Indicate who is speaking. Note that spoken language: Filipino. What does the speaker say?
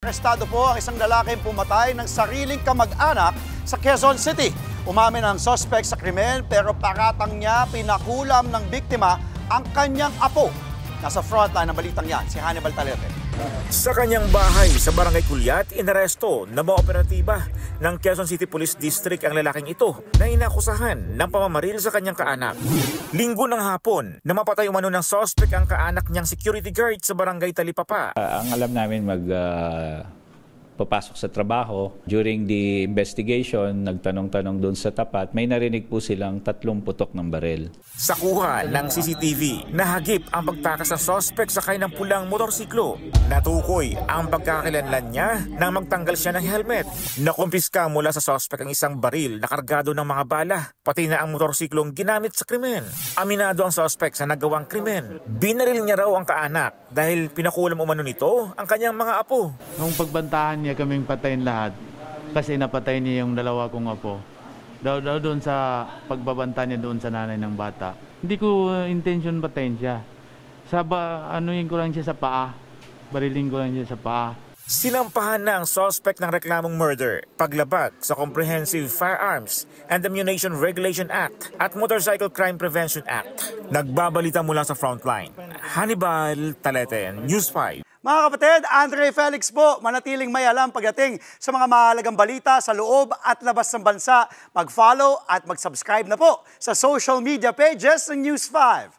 Speaker 1: arestado po ang isang lalaking pumatay ng sariling kamag-anak sa Quezon City. Umamin ang suspect sa krimen pero paratang niya pinakulam ng biktima ang kanyang apo. Nasa frontline ng balitang yan, si Hannibal Talete.
Speaker 2: Sa kanyang bahay sa Barangay Culiat, inaresto na mga operatiba ng Quezon City Police District ang lalaking ito na inakusahan ng pamamaril sa kanyang kaanak. Linggo ng hapon, namapatay umano ng suspect ang kaanak niyang security guard sa Barangay Talipapa.
Speaker 3: Ang alam namin papasok sa trabaho. During the investigation, nagtanong-tanong doon sa tapat, may narinig po silang 3 putok ng baril.
Speaker 2: Sa kuha ng CCTV, nahagip ang pagtakas ng suspect sakay ng pulang motorsiklo. Natukoy ang pagkakakilanlan niya nang magtanggal siya ng helmet. Nakumpiska mula sa suspect ang isang baril na kargado ng mga bala, pati na ang motorsiklong ginamit sa krimen. Aminado ang suspect sa nagawang krimen. Binaril niya raw ang kaanak dahil pinakulam umano nito ang kanyang mga apo.
Speaker 4: Nung pagbantahan niya kaming patayin lahat, kasi napatay niya yung 2 kong apo. Daw doon sa pagbabanta niya doon sa nanay ng bata. Hindi ko intention patayin siya. Anuin ko lang siya sa paa. Barilin ko lang siya sa paa.
Speaker 2: Sinampahan na ang suspect ng reklamong murder, paglabag sa Comprehensive Firearms and Ammunition Regulation Act at Motorcycle Crime Prevention Act. Nagbabalita mula sa frontline. Hannibal Talete, News 5.
Speaker 1: Mga kapatid, Andre Felix po, manatiling may alam pagdating sa mga mahalagang balita sa loob at labas ng bansa. Mag-follow at mag-subscribe na po sa social media pages ng News 5.